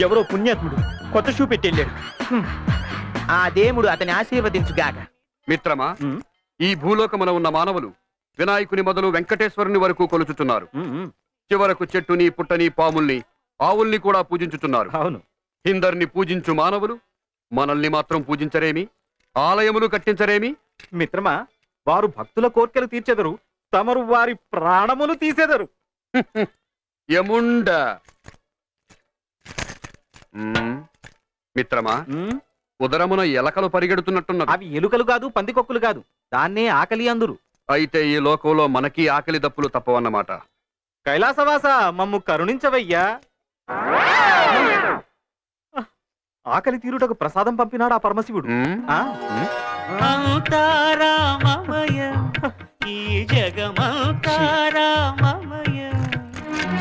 ఎవరో పుణ్యాత్ముడు కొత్త షూ పెట్టి వెళ్ళాడు. ఆ దేవుడు అతని ఆశీర్వదించుగాక. మిత్రమా, ఈ భూలోకమున ఉన్న మానవులు వినాయకుని మొదలు వెంకటేశ్వరుని వరకు కొలుచుతున్నారు. చివరకు చెట్టుని, పుట్టని, పాముల్ని, ఆవుల్ని కూడా పూజించుతున్నారు. అవును. ఇందరిని పూజించు మానవులు మనల్ని మాత్రం పూజించరేమి? ఆలయములు కట్టించరేమి? మిత్రమా, వారు భక్తుల కోర్కెలు తీర్చెదరు, తమరు వారి ప్రాణములు తీసెదరు. యముండ. మిత్రమా, ఉదరమున ఎలకలు పరిగెడుతున్నట్టున్నది. అవి ఎలుకలు కాదు, పందికొక్కులు కాదు, దాన్నే ఆకలి అందురు. అయితే ఈ లోకంలో మనకి ఆకలి దప్పులు తప్పవన్నమాట. కైలాసవాస, మమ్ము కరుణించవయ్యా. ఆకలి తీరుటకు ప్రసాదం పంపినాడు ఆ పరమశివుడు.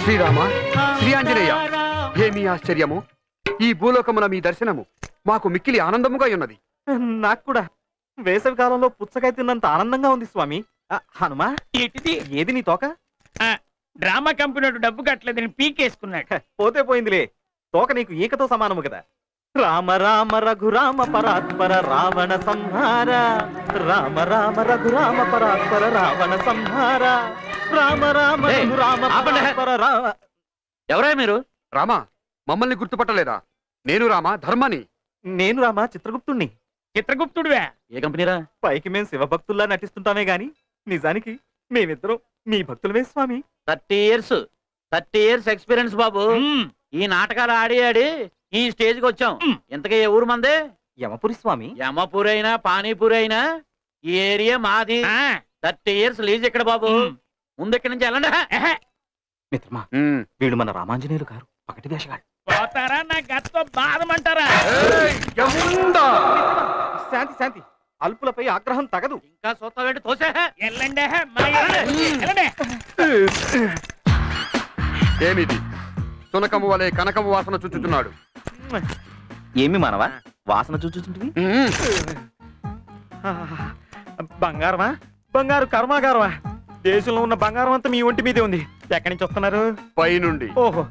శ్రీరామ, శ్రీ ఆంజనేయ, ఏమి ఆశ్చర్యము! ఈ భూలోకమున మీ దర్శనము మాకు మిక్కిలి ఆనందముగా ఉన్నది. నాకు కూడా వేసవి కాలంలో పుచ్చకాయ తిన్నంత ఆనందంగా ఉంది స్వామి. హనుమా, ఏది నీ తోక? డ్రామా కంపెనీ డబ్బు కట్టలేదని పీకేసుకున్నాడు. పోతే పోయిందిలే, తోక నీకు ఈకతో సమానము కదా. రామ రామ రఘురామ పరాత్పర రావణ సంహార, రామ రామ రఘురామ పరాత్పర రావణ సంహార, రామ రామ రఘురామ పరాత్పర రామ. ఎవరా మీరు? రామా, మమ్మల్ని గుర్తుపట్టలేదా? నేను రామా, ధర్మని. నేను రామా, చిత్రగుప్తుణ్ణి. చిత్రగుప్తుడివే? ఏ కంపెనీరా? పైకి మేం శివభక్తుల్లా నటిస్తుంటామే గాని నిజానికి మేమిద్దరం మీ భక్తులమే స్వామి. 30 years ఎక్స్పీరియన్స్ బాబు. ఈ నాటకాలు ఆడి ఆడి ఈ స్టేజ్ కి వచ్చాం. ఇంతకీ ఏ ఊరు మంది? యమపురి స్వామి. యమపూరి అయినా పానీపూరి అయినా ఈ ఏరియా మాది. 30 years లీజ్ ఇక్కడ బాబు. ముందు ఇక్కడి నుంచి వెళ్ళండి. మిత్రమా, వీళ్ళు మన రామాంజనేయులు గారు, పకటి వేషగాడు. పోతారా నా గత్తో బాధమంటారా? శాంతి శాంతి, అల్పులపై ఆగ్రహం తగదు. ఇంకా సొత్తవేంటి తోసే. వెళ్ళండి. ఏమిది? సునకము వలె కనకము వాసన చుచ్చుతున్నాడు. ఏమి మానవా వాసన చూచుంటివి? బంగారమా? బంగారు కర్మాగారమా? దేశంలో ఉన్న బంగారం అంతా మీ ఒంటి మీదే ఉంది. ఎక్కడి నుంచి వస్తున్నారు? పైనుండి. ఓహో.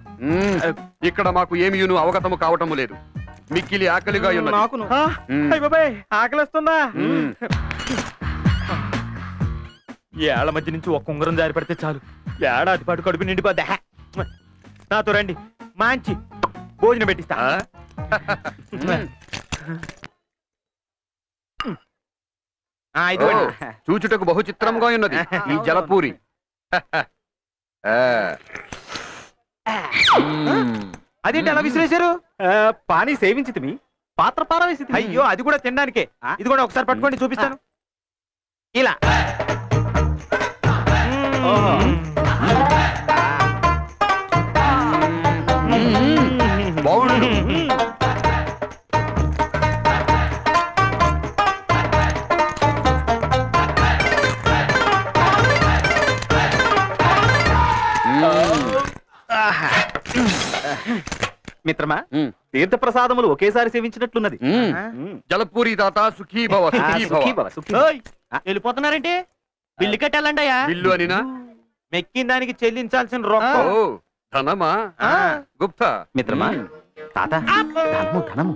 ఇక్కడ మాకు ఏమియును అవగతము కావటము లేదు. మిక్కిలి ఆకలిగా ఉన్నది. బాబాయ్, ఆకలిస్తుందా? ఏళ్ల మధ్య నుంచి ఒక్క ఉంగరం జారి పడితే చాలు, ఏడాది పాటు కడుపు నిండిపోద్దా. నాతో రండి, మంచి భోజనం పెట్టిస్తా. చూచుటకు బహు చిత్రంగా ఉన్నది ఈ జలపూరి. అదేంటి అలా విసిరేశారు? పానీ సేవించి మీ పాత్ర పారవేసి. అయ్యో, అది కూడా తినడానికే. ఇది కూడా ఒకసారి పట్టుకోండి, చూపిస్తాను. ఇలా బాగుండు. మిత్రమా, తీర్థ ప్రసాదములు ఒకేసారి సేవించినట్లున్నది. జలపూరి దాత సుఖీభవ. వెళ్ళిపోతున్నారంటే బిల్లు కట్టాలంటయా? బిల్లు అనినా? మెక్కిన దానికి చెల్లించాల్సిన రొక్కం. ధనమా? గుప్తా. మిత్రమా, తాత, ధనము ధనము.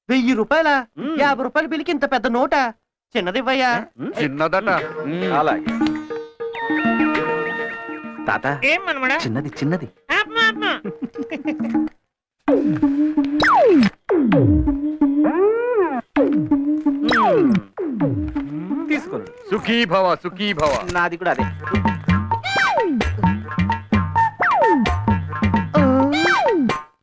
1000 రూపాయల 50 రూపాయల బిల్లుకి ఇంత పెద్ద నోట? చిన్నదివ్వయ్యా. చిన్నదట. అలాగే తాత. చిన్నది చిన్నది. తీసుకోండి. సుఖీభవ సుఖీభవ. నాది కూడా అదే.